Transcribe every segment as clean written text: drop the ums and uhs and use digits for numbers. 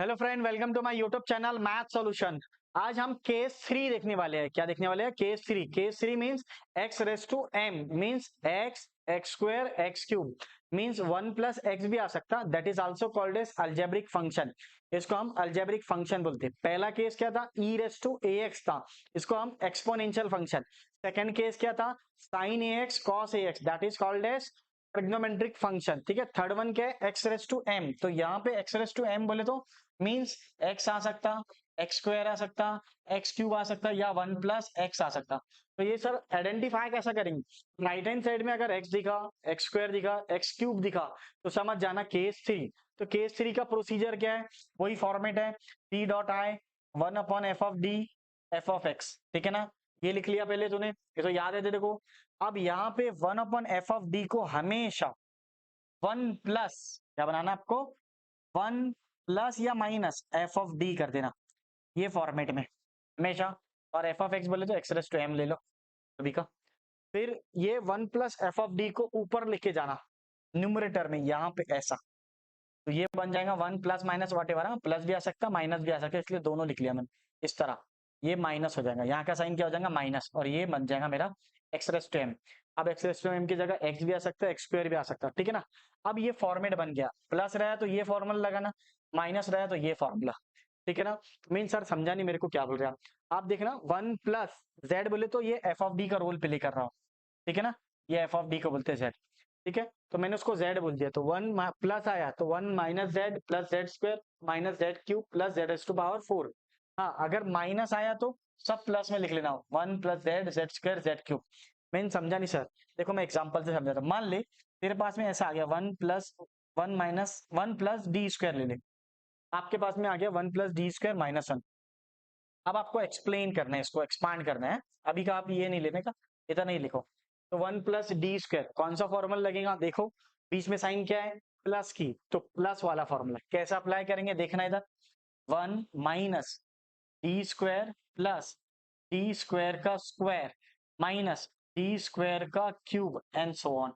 Hello friend, welcome to my YouTube channel math solution. आज हम case 3 देखने वाले हैं। क्या देखने वाले हैं? Case 3 means x raise to m means x square x cube means 1 plus x भी आ सकता, that is also called as algebraic function. इसको हम अलजेब्रिक फंक्शन बोलते हैं। पहला केस क्या था? e रेस टू ax था, इसको हम एक्सपोनेंशियल फंक्शन। सेकंड केस क्या था? sin ax cos ax, that is called as trigonometric function. ठीक है। थर्ड वन क्या है? x raise to m। तो यहाँ पे x रेस टू m बोले तो मीन्स x आ सकता, x स्क्वायर आ सकता, x क्यूब आ सकता या 1 प्लस x आ सकता। तो ये सर आइडेंटिफाई कैसा करेंगे? राइट हैंड साइड में अगर x दिखा, x स्क्वायर दिखा, x क्यूब दिखा तो समझ जाना केस 3। तो केस 3 का प्रोसीजर क्या है? वही फॉर्मेट है, p dot I 1 upon F of D F of x. ठीक है ना? ये लिख लिया पहले तूने, ये तो याद है तेरे को। अब यहाँ पे 1 अपॉन एफ ऑफ डी को हमेशा 1 प्लस क्या बनाना आपको? 1 प्लस या माइनस एफ ऑफ डी कर देना, ये फॉर्मेट में हमेशा। और एफ ऑफ एक्स बोले तो एक्स रेस टू एम ले लो अभी का। फिर ये 1 प्लस एफ ऑफ डी को ऊपर लेके जाना न्यूमरेटर में, यहाँ पे ऐसा। तो ये बन जाएगा 1 plus minus what ever, plus भी आ सकता माइनस भी आ सकता, इसलिए दोनों लिख लिया मैंने इस तरह। ये माइनस हो जाएगा, यहाँ का साइन क्या हो जाएगा? माइनस, और ये बन जाएगा मेरा एक्स रेस टू एम। अब एक्स रेस टू एम की जगह एक्स भी आ सकता है, एक्स स्क्वायर भी आ सकता है। ठीक है ना? अब ये फॉर्मेट बन गया, प्लस रहा तो ये फॉर्मूला लगाना, माइनस रहा तो ये फॉर्मूला। ठीक है ना? मीन सर समझा नहीं मेरे को क्या बोल रहे हैं आप देखना 1 प्लस जेड बोले तो ये एफ ऑफ डी का रोल प्ले कर रहा हूँ। ठीक है ना? ये एफ ऑफ डी को बोलते हैं जेड। ठीक है, तो मैंने उसको z बोल दिया, तो 1 प्लस आया तो 1 minus Z plus Z square minus Z cube plus Z to power 4। हाँ, अगर माइनस आया तो सब प्लस में लिख लेना, 1 plus Z Z square Z cube. मैंने समझा नहीं सर, देखो मैं एग्जांपल से समझाता हूँ। मान ले तेरे पास में ऐसा आ गया 1 plus 1 minus 1 plus D square ले ले, आपके पास में आ गया 1 प्लस डी स्क्वायर माइनस 1। अब आपको एक्सप्लेन करना है, इसको एक्सपांड करना है। अभी का आप ये नहीं लेने का, इतना नहीं लिखो। तो 1 प्लस डी स्क्वायर कौन सा फॉर्मूला लगेगा? देखो बीच में साइन क्या है? प्लस की, तो प्लस वाला फॉर्मूला कैसे अप्लाई करेंगे देखना इधर। 1 minus D square plus D square का स्क्वायर माइनस डी स्क्वायर का क्यूब एंड सो ऑन।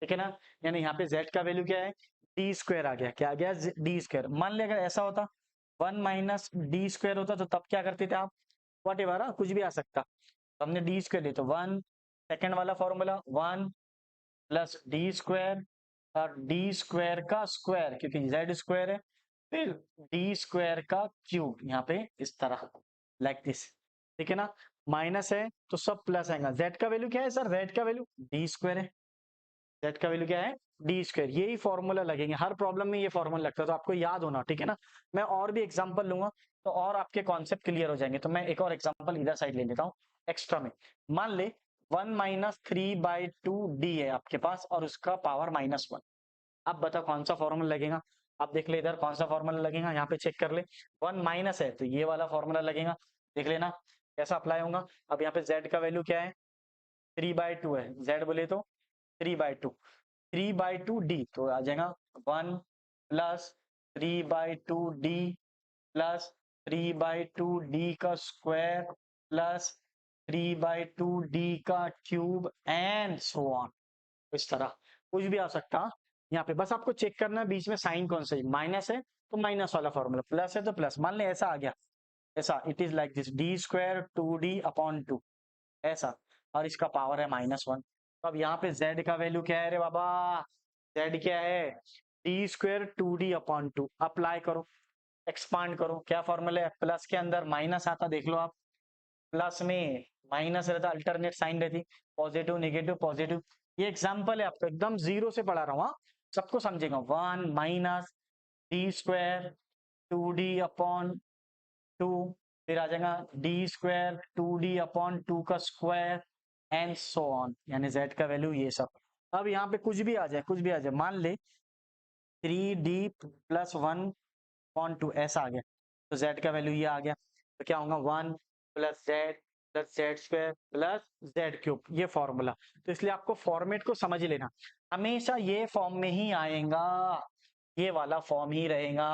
ठीक है ना? यानी यहाँ पे z का वैल्यू क्या है? डी स्क्वायर आ गया। क्या आ गया? D square. मान लिया अगर ऐसा होता 1 माइनस डी स्क्वायर होता तो तब क्या करते थे आप? वॉट एवर, कुछ भी आ सकता। तो हमने डी स्क्वायर लिया तो 1, सेकेंड वाला फॉर्मूला 1 प्लस डी स्क्वायर और डी स्क्वायर का स्क्वायर क्योंकि जेड स्क्वायर है, फिर डी स्क्वायर का क्यूब यहाँ पे इस तरह, लाइक दिस। ठीक है ना? माइनस है तो सब प्लस आएगा। जेड का वैल्यू क्या है सर? जेड का वैल्यू डी स्क्वायर है, जेड का वैल्यू क्या है? D square. यही फॉर्मूला लगेंगे हर प्रॉब्लम में, ये फॉर्मूला लगता है, तो आपको याद होना। ठीक है ना? मैं और भी एग्जांपल लूंगा तो और आपके कॉन्सेप्ट क्लियर हो जाएंगे। तो मैं एक और एग्जांपल इधर साइड ले लेता हूँ एक्स्ट्रा में। मान ले 1 माइनस 3/2 डी है आपके पास और उसका पावर -1। अब बताओ कौन सा फॉर्मूला लगेगा? आप देख ले इधर कौन सा फॉर्मूला लगेगा, यहाँ पे चेक कर ले। 1 माइनस है तो ये वाला फॉर्मूला लगेगा, देख लेना कैसा अप्लाई होगा। अब यहाँ पे जेड का वैल्यू क्या है? 3/2 है, जेड बोले तो 3/2, 3/2 डी तो आ जाएगा 1 प्लस 3/2 डी प्लस 3/2 डी का स्क्वायर प्लस 3/2 डी का क्यूब एंड सो ऑन। इस तरह कुछ भी आ सकता। यहाँ पे बस आपको चेक करना है बीच में साइन कौन सा है। माइनस है तो माइनस वाला फॉर्मूला, प्लस है तो प्लस। मान ले ऐसा आ गया, ऐसा it is like this D square 2d upon 2 ऐसा, और इसका पावर है -1। तो अब यहाँ पे z का वैल्यू क्या है रे बाबा? z क्या है? D square 2d upon 2। Apply करो, एक्सपांड करो। क्या फॉर्मूला है? प्लस के अंदर माइनस आता, देख लो आप। प्लस में माइनस रहता, अल्टरनेट साइन रहती, पॉजिटिव नेगेटिव पॉजिटिव। ये एग्जाम्पल है आपको, एकदम जीरो से पढ़ा रहा हूँ। सबको समझेगा। 1 minus D square 2d upon 2, फिर आ जाएगा डी स्क्वायर 2d अपॉन 2 का स्क्वायर एंड सो ऑन, यानी z का वैल्यू ये सब। अब यहाँ पे कुछ भी आ जाए, कुछ भी आ जाए, मान ले 3d प्लस 1/2 ऐसा आ गया तो z का वैल्यू ये आ गया। तो क्या होगा? 1 plus Z square plus Z cube, ये फॉर्मूला। तो इसलिए आपको फॉर्मेट को समझ लेना, हमेशा ये फॉर्म में ही आएगा, ये वाला फॉर्म ही रहेगा।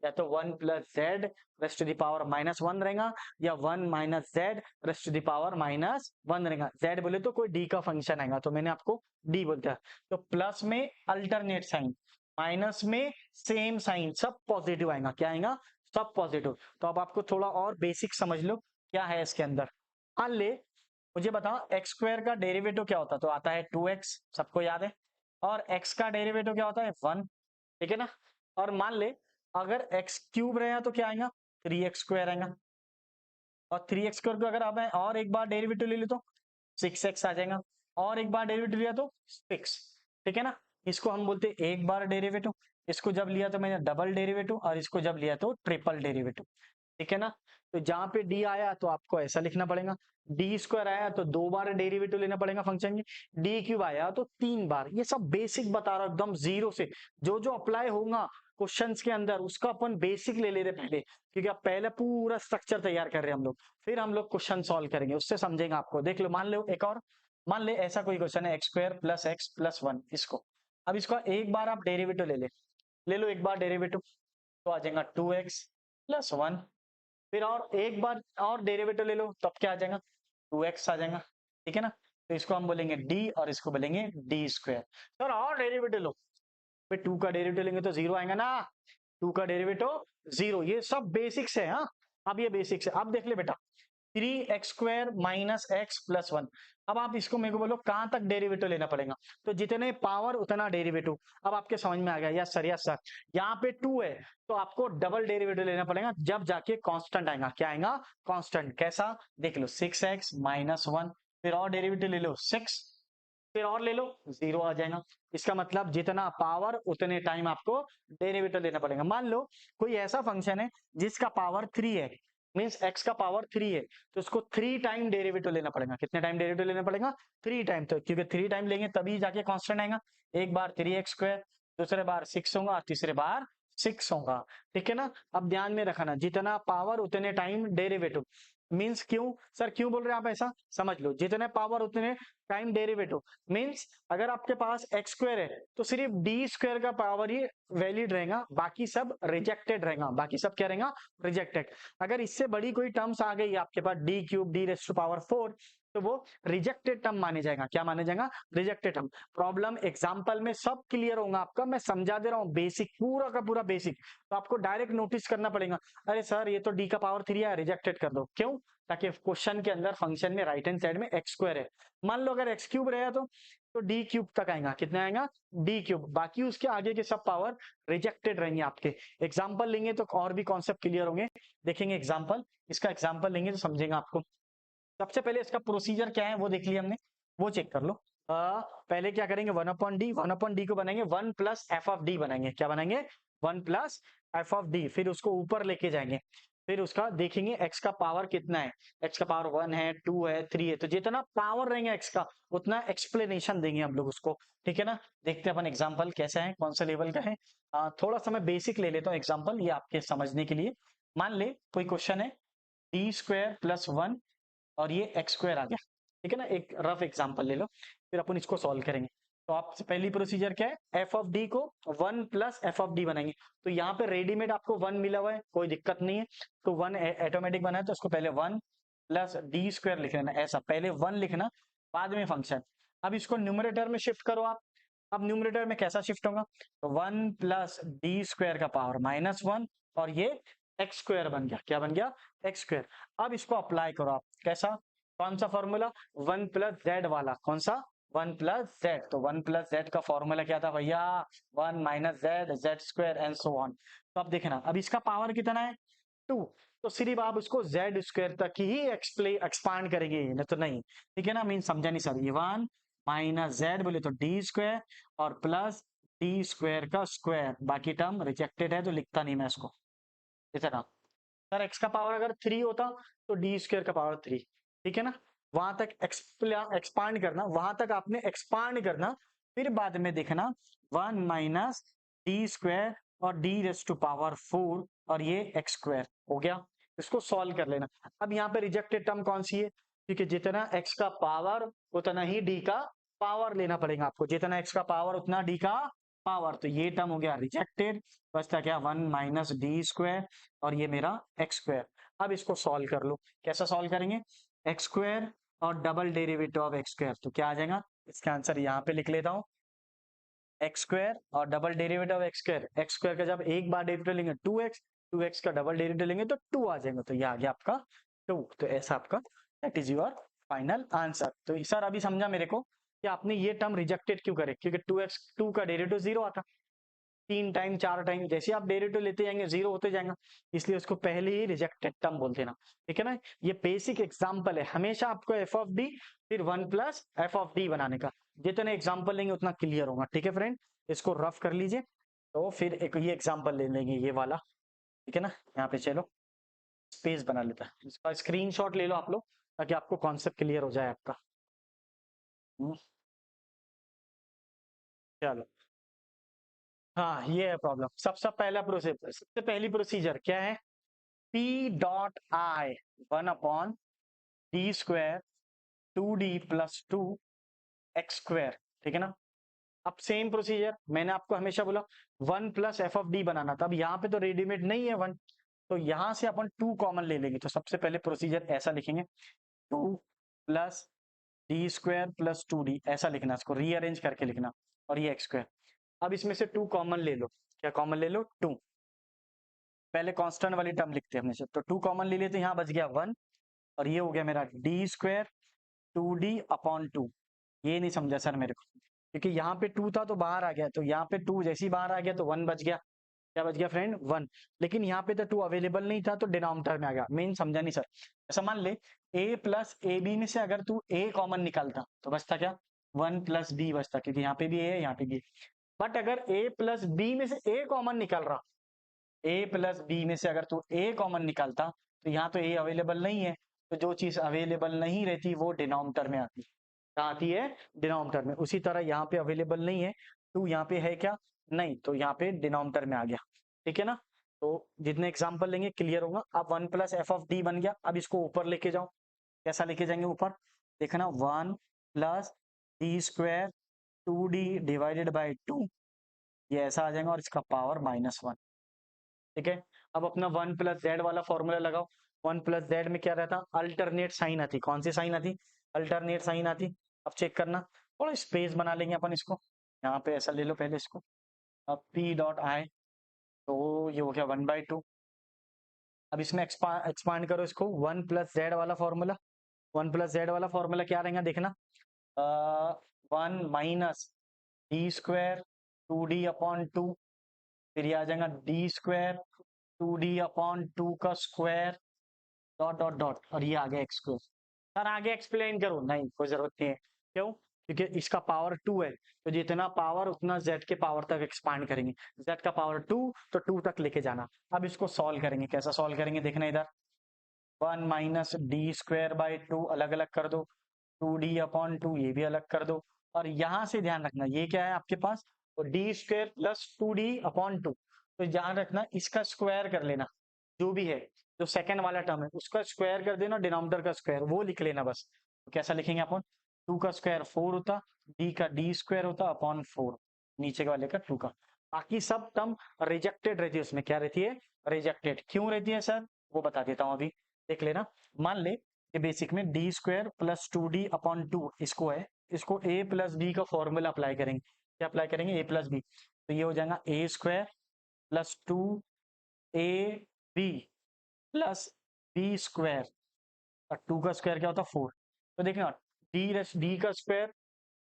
या तो 1 plus Z raise to the power -1 रहेगा, या 1 minus Z raise to the power -1 रहेगा। जेड बोले तो कोई डी का फंक्शन आएगा, तो मैंने आपको डी बोलता है। तो प्लस में अल्टरनेट साइन, माइनस में सेम साइन, सब पॉजिटिव आएगा, क्या आएगा, सब पॉजिटिव। तो अब आपको थोड़ा और बेसिक समझ लो क्या है इसके अंदर। मान ले, मुझे बताओ एक्स स्क्वायर का डेरिवेटिव क्या होता है, तो आता है 2x, सबको याद है। और x का डेरिवेटिव क्या होता है, 1, ठीक है ना। और मान ले अगर x क्यूब रहेगा तो क्या आएगा, 3x स्क्वायर आएगा। और 3x स्क्वायर को अगर आप और एक बार डेरिवेटिव ले ली तो 6x आ जाएगा। और एक बार डेरिवेटिव लिया तो 6, ठीक है ना। इसको हम बोलते हैं एक बार डेरिवेटिव। इसको जब लिया तो मैंने डबल डेरिवेटिव, और इसको जब लिया तो ट्रिपल डेरिवेटिव, ठीक है ना। तो जहां पे डी आया तो आपको ऐसा लिखना पड़ेगा, डी स्क्वायर आया तो 2 बार डेरिवेटिव लेना पड़ेगा फंक्शन की, डी क्यूब आया तो 3 बार। ये सब बेसिक बता रहा हूं एकदम जीरो से, जो जो अप्लाई होगा क्वेश्चंस के अंदर उसका अपन बेसिक ले ले रहे पहले, क्योंकि अब पहले पूरा स्ट्रक्चर तैयार कर रहे हैं हम लोग, फिर हम लोग क्वेश्चन सॉल्व करेंगे, उससे समझेंगे आपको। देख लो, मान लो एक और, मान ले ऐसा कोई क्वेश्चन है, x square plus x plus 1, इसको अब इसका एक बार आप डेरिवेटिव ले लो एक बार डेरिवेटिव, तो आ जाएगा 2x प्लस 1। फिर और एक बार और डेरिवेटिव ले लो, तब क्या आ जाएगा, 2x आ जाएगा, ठीक है ना। तो इसको हम बोलेंगे d और इसको बोलेंगे डी स्क्वायर। सर और डेरिवेटिव लो, फिर 2 का डेरिवेटिव लेंगे तो 0 आएगा ना, 2 का डेरिवेटिव 0। ये सब बेसिक्स है। हाँ, अब ये बेसिक्स है। अब देख ले बेटा, 3x² माइनस एक्स प्लस 1। अब आप इसको मेरे को बोलो कहां तक डेरिवेटिव लेना पड़ेगा, तो जितने पावर उतना डेरिवेटिव। अब आपके समझ में आ गया, यस सर यस सर। यहाँ पे 2 है तो आपको डबल डेरिवेटिव लेना पड़ेगा, जब जाके कांस्टेंट आएगा। क्या आएगा, कांस्टेंट। कैसा, देख लो, 6x माइनस 1, फिर और डेरिवेटिव ले लो 6, फिर और ले लो 0 आ जाएगा। इसका मतलब जितना पावर उतने टाइम आपको डेरिवेटिव लेना पड़ेगा। मान लो कोई ऐसा फंक्शन है जिसका पावर 3 है, मीन्स x का पावर 3 है, तो उसको 3 टाइम डेरिवेटिव लेना पड़ेगा। कितने टाइम डेरिवेटिव लेना पड़ेगा, 3 टाइम। तो क्योंकि 3 टाइम लेंगे तभी जाके कांस्टेंट आएगा। एक बार 3x स्क्वायर, दूसरे बार 6 होगा, तीसरे बार 6 होगा, ठीक है ना। अब ध्यान में रखना, जितना पावर उतने टाइम डेरिवेटिव। मीन्स क्यों सर, क्यों बोल रहे हैं आप ऐसा, समझ लो, जितने पावर उतने टाइम डेरिवेटिव। मीन्स अगर आपके पास एक्स स्क्वायर है तो सिर्फ डी स्क्वायर का पावर ही वैलिड रहेगा, बाकी सब रिजेक्टेड रहेगा, बाकी सब क्या रहेगा, रिजेक्टेड। अगर इससे बड़ी कोई टर्म्स आ गई आपके पास, D cube D raise to power 4, तो वो रिजेक्टेड टर्म माने जाएगा। क्या माने जाएगा, रिजेक्टेड टर्म। प्रॉब्लम एग्जांपल में सब क्लियर होगा आपका, मैं समझा दे रहा हूँ बेसिक, पूरा का पूरा बेसिक। तो आपको डायरेक्ट नोटिस करना पड़ेगा, अरे सर ये तो डी का पावर 3 है, रिजेक्टेड कर दो। क्यों, ताकि क्वेश्चन के अंदर फंक्शन में राइट हैंड साइड में एक्स स्क्वायर है। मान लो अगर एक्स क्यूब रहेगा तो डी क्यूब तक आएगा, कितना आएगा, डी क्यूब। बाकी उसके आगे के सब पावर रिजेक्टेड रहेंगे आपके। एग्जाम्पल लेंगे तो और भी कॉन्सेप्ट क्लियर होंगे, देखेंगे एग्जाम्पल, इसका एग्जाम्पल लेंगे तो समझेगा आपको। सबसे पहले इसका प्रोसीजर क्या है वो देख लिया हमने, वो चेक कर लो। पहले क्या करेंगे, 1/d, 1/d को बनाएंगे 1 प्लस एफ ऑफ डी बनाएंगे। क्या बनाएंगे, 1 प्लस एफ ऑफ डी। फिर उसको ऊपर लेके जाएंगे, फिर उसका देखेंगे x का पावर कितना है। x का पावर 1 है, 2 है, 3 है, तो जितना पावर रहेंगे x का उतना एक्सप्लेनेशन देंगे हम लोग उसको, ठीक है ना। देखते हैं अपन एग्जाम्पल कैसा है, कौन सा लेवल का है। थोड़ा सा मैं बेसिक ले लेता हूँ एग्जाम्पल, ये आपके समझने के लिए। मान ले कोई क्वेश्चन है, डी स्क्वायर प्लस 1 और ये एक्स स्क्वायर आ गया, ठीक है ना। एक रफ एग्जांपल ले लो, फिर अपन इसको सॉल्व करेंगे। तो आप पहली प्रोसीजर क्या है, एफ ऑफ डी को 1 प्लस एफ ऑफ डी बनाएंगे। तो यहाँ पे रेडीमेड आपको 1 मिला हुआ है, कोई दिक्कत नहीं है। तो 1 ऑटोमेटिक बना है, तो उसको पहले 1 प्लस डी स्क्वायर लिख लेना, ऐसा पहले 1 लिखना, बाद में फंक्शन। अब इसको न्यूमरेटर में शिफ्ट करो आप। अब न्यूमरेटर में कैसा शिफ्ट होगा, तो 1 प्लस डी स्क्वायर का पावर -1, और ये एक्स स्क्वायर बन गया। क्या बन गया, एक्स स्क्वायर। अब इसको अप्लाई करो आप, कैसा, कौन सा फॉर्मूला, 1 प्लस जेड वाला, कौन सा, 1 प्लस जेड। तो 1 प्लस जेड का फॉर्मूला क्या था भैया, 1 minus Z, Z square and so on. तो अब देखना, अब इसका पावर कितना है, 2। तो सिर्फ आप उसको जेड स्क्वायर तक ही एक्सपांड करेंगे, नहीं तो नहीं, ठीक है ना। मीन समझा नहीं सर, ये 1 माइनस जेड बोले तो डी स्क्वायर, और प्लस डी स्क्वायर का स्क्वायर, बाकी टर्म रिजेक्टेड है तो लिखता नहीं मैं इसको, इतना। सर एक्स का पावर अगर 3 होता तो डी स्क्वायर का पावर 3, ठीक है ना। वहां तक एक्सपांड करना, वहां तक आपने एक्सपांड करना, फिर बाद में देखना 1 माइनस डी स्क्वायर और डी रेस टू पावर 4, और ये एक्स स्क्वायर हो गया। इसको सॉल्व कर लेना। अब यहाँ पे रिजेक्टेड टर्म कौन सी है, क्योंकि जितना एक्स का पावर उतना ही डी का पावर लेना पड़ेगा आपको, जितना एक्स का पावर उतना डी का पावर। तो ये टर्म हो गया रिजेक्टेड, बचता क्या, 1 माइनस डी स्क्वायर, और ये मेरा एक्स स्क्वायर। अब इसको सॉल्व कर लो, कैसा सॉल्व करेंगे, एक्स स्क्वायर और double derivative of x square, तो क्या आ जाएगा, इसका आंसर यहाँ पे लिख लेता हूँ, एक्स स्क्वायर और double derivative of x square का जब एक बार डेरिवेटिव लेंगे 2x का डबल डेरिवेटिव लेंगे तो 2 आ जाएंगे, तो ये आ गया आपका 2। तो ऐसा आपका that is your final answer. तो सर अभी समझा मेरे को कि आपने ये टर्म रिजेक्टेड क्यों करे, क्योंकि 2 का डेरिवेटिव 0 आता, 3 टाइम 4 टाइम जैसे आप डेरिवेटिव लेते जाएंगे 0 होते जाएंगे, इसलिए उसको पहले ही रिजेक्टेड टर्म बोलते ना। ठीक है ना, ये बेसिक एग्जांपल है, हमेशा आपको एफ ऑफ डी फिर 1 प्लस एफ ऑफ डी बनाने का, जितने एग्जांपल लेंगे उतना क्लियर होगा। ठीक है फ्रेंड, इसको रफ कर लीजिए, तो फिर एक ये एग्जांपल ले लेंगे ये वाला। ठीक है ना, यहाँ पे चलो स्पेस बना लेता है, इसका स्क्रीनशॉट ले लो आप लोग ताकि आपको कॉन्सेप्ट क्लियर हो जाए आपका। चलो, हाँ ये है प्रॉब्लम। सबसे पहला प्रोसीजर, सबसे पहली प्रोसीजर क्या है, P dot I 1 upon D square 2d+2 x square. ठीक है ना, अब सेम प्रोसीजर मैंने आपको हमेशा बोला 1 प्लस एफ ऑफ डी बनाना था। अब यहाँ पे तो रेडीमेड नहीं है 1, तो यहाँ से अपन 2 कॉमन ले लेंगे। तो सबसे पहले प्रोसीजर ऐसा लिखेंगे, 2 + d² + 2d, ऐसा लिखना, इसको रीअरेंज करके लिखना, और ये एक्स स्क्वायर। अब इसमें से 2 कॉमन ले लो, क्या कॉमन ले लो 2, पहले कांस्टेंट वाली टर्म लिखते हैं अपने से, तो 2 कॉमन ले लिए तो यहाँ बच गया 1, और ये हो गया मेरा d² 2d/2। ये नहीं समझा सर मेरे को, क्योंकि यहाँ पे 2 था तो बाहर आ गया, तो यहाँ पे 2 जैसे ही बाहर आ गया तो 1 बच गया। क्या बच गया फ्रेंड, 1। लेकिन यहाँ पे तो 2 अवेलेबल नहीं था तो डिनोमिनेटर में आ गया। मेन समझा नहीं सर, ऐसा मान ले a प्लस ए बी में से अगर तू a कॉमन निकालता तो बचता क्या, 1 + b बचता, क्योंकि यहाँ पे भी a है यहाँ पे भी। बट अगर a + b में से a कॉमन निकाल रहा, a + b में से अगर तू a कॉमन निकालता तो यहाँ तो a अवेलेबल नहीं है, तो जो चीज अवेलेबल नहीं रहती वो डिनोमिनेटर में आती, कहाँ आती है, डिनोमिनेटर में। उसी तरह यहाँ पे अवेलेबल नहीं है, टू यहाँ पे है क्या, नहीं, तो यहाँ पे डिनोमिनेटर में आ गया। ठीक है ना, तो जितने एग्जाम्पल लेंगे क्लियर होगा। अब 1 + एफ ऑफ डी बन गया, अब इसको ऊपर लेके जाओ, कैसा लेके जाएंगे ऊपर, देखना 1 + d² 2d/2, ये ऐसा आ जाएगा और इसका पावर -1। ठीक है, अब अपना 1 + z वाला फॉर्मूला लगाओ। 1 + z में क्या रहता, अल्टरनेट साइन आती, कौन सी साइन आती, अल्टरनेट साइन आती। अब चेक करना, थोड़ा स्पेस बना लेंगे अपन इसको, यहाँ पे ऐसा ले लो पहले इसको। अब p डॉट आई, तो ये हो गया 1/2। अब इसमें एक्सपांड करो इसको, 1 + z वाला फॉर्मूला, 1 + z वाला फॉर्मूला क्या रहेगा देखना, 1 - d² 2d/2, फिर ये आ जाएगा d² 2d/2 का स्क्वायर डॉट डॉट डॉट, और ये आ गया x²। सर आगे एक्सप्लेन करो, नहीं कोई जरूरत नहीं है, क्यों, क्योंकि इसका पावर 2 है, तो जितना पावर उतना z के पावर तक एक्सपांड करेंगे, z का पावर 2 तो 2 तक लेके जाना। अब इसको सॉल्व करेंगे, कैसा सॉल्व करेंगे देखना इधर, 1 - d²/2 अलग अलग कर दो, 2d/2 ये भी अलग कर दो, और यहां से ध्यान रखना ये क्या है आपके पास, तो d² + 2d/2, तो ध्यान रखना इसका स्क्वायर कर लेना, जो भी है, जो सेकंड वाला टर्म है उसका स्क्वायर कर देना, डिनोमिनेटर का स्क्वायर वो लिख लेना बस। तो कैसा लिखेंगे अपन, 2 का स्क्वायर 4 होता, d का d² होता अपॉन 4, नीचे वाले का 2 का। बाकी सब टर्म रिजेक्टेड रहती है, उसमें क्या रहती है, रिजेक्टेड। क्यों रहती है सर, वो बता देता हूं अभी, देख लेना। मान ले कि बेसिक में d² + 2d/2 इसको है, इसको a + b का फॉर्मूला अप्लाई करेंगे, क्या अप्लाई करेंगे, a + b, तो ये हो जाएगा a² + 2ab + b² और 2 का स्क्वायर क्या होता है 4। तो देखना डी का स्क्वायर,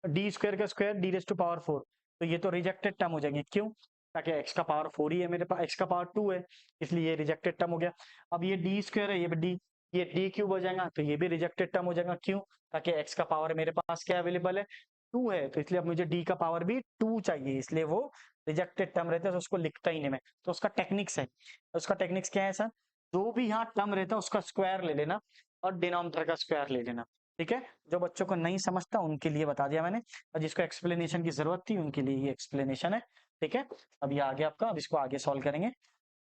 d² का स्क्वायर d⁴, तो ये तो रिजेक्टेड टर्म हो जाएंगे, क्यों, ताकि x का पावर 4 ही है मेरे पास, x का पावर 2 है, इसलिए ये रिजेक्टेड टर्म हो गया। अब ये d² है, ये d³ हो जाएगा, तो ये भी रिजेक्टेड टर्म हो जाएगा, क्यों, ताकि x का पावर मेरे पास क्या अवेलेबल है, 2 है, तो इसलिए अब मुझे d का पावर भी 2 चाहिए, इसलिए वो रिजेक्टेड टर्म रहता है, तो उसको लिखता ही नहीं मैं। तो उसका टेक्निक्स है, उसका टेक्निक्स क्या है सर, जो भी यहाँ टर्म रहता है उसका स्क्वायर ले लेना और डिनोमिनेटर का स्क्वायर ले लेना। ठीक है, जो बच्चों को नहीं समझता उनके लिए बता दिया मैंने, और जिसको एक्सप्लेनेशन की जरूरत थी उनके लिए ये एक्सप्लेनेशन है। ठीक है, अब ये आ गया आपका, अब इसको आगे सॉल्व करेंगे।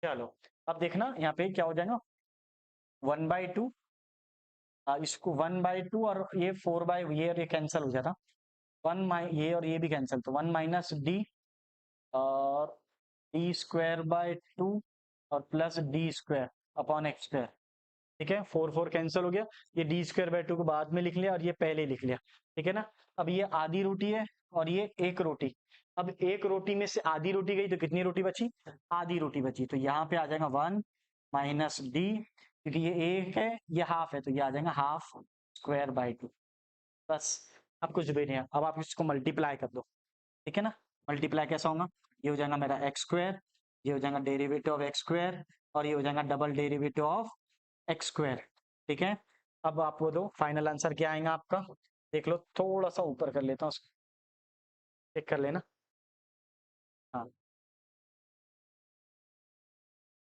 चलो अब देखना यहाँ पे क्या हो जाएगा, 1/2, इसको 1/2 और ये 4 ये और ये कैंसिल हो जाता, ये और ये भी कैंसिल, तो 1 - d और d²/2 और प्लस d² अपॉन x²। ठीक है, 4 कैंसिल हो गया, ये d²/2 को बाद में लिख लिया और ये पहले लिख लिया। ठीक है ना, अब ये आधी रोटी है और ये एक रोटी, अब एक रोटी में से आधी रोटी गई तो कितनी रोटी बची? आधी रोटी बची। तो यहाँ पे आ जाएगा 1 माइनस डी, क्योंकि ये एक है ये हाफ है, तो ये आ जाएगा हाफ स्क्वायर बाई 2। बस, अब कुछ भी नहीं है। अब आप इसको मल्टीप्लाई कर दो, ठीक है ना। मल्टीप्लाई कैसा होगा? ये हो जाएगा मेरा एक्स स्क्वायर, ये हो जाएगा डेरिवेटिव ऑफ एक्स स्क्वायर, और ये हो जाएगा double derivative of x square, ठीक है। अब आप वो दो, फाइनल आंसर क्या आएगा आपका? देख लो, थोड़ा सा ऊपर कर लेता हूँ, चेक कर लेना। हाँ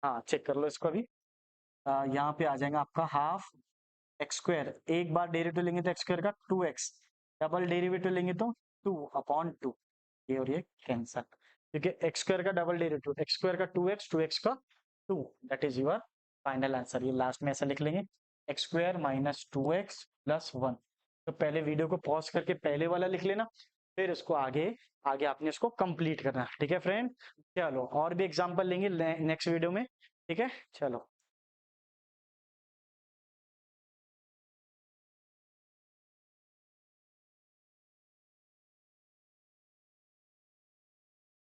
हाँ, चेक कर लो इसको अभी। यहाँ पे आ जाएगा आपका हाफ एक्स स्क्वायर, एक बार डेरिवेटिव लेंगे तो एक्स स्क्वायर का 2x, डबल डेरिवेटिव लेंगे तो 2/2, ये और ये कैंसल, क्योंकि एक्स स्क्वायर का डबल डेरिवेटिव एक्स स्क्वायर का 2x, 2x का 2, that is your final answer. ये लास्ट में ऐसा लिख लेंगे, x square minus 2x plus 1। तो पहले वीडियो को पॉज करके पहले वाला लिख लेना, फिर इसको आगे आगे आपने इसको कंप्लीट करना, ठीक है फ्रेंड। चलो और भी एग्जांपल लेंगे नेक्स्ट वीडियो में, ठीक है, चलो।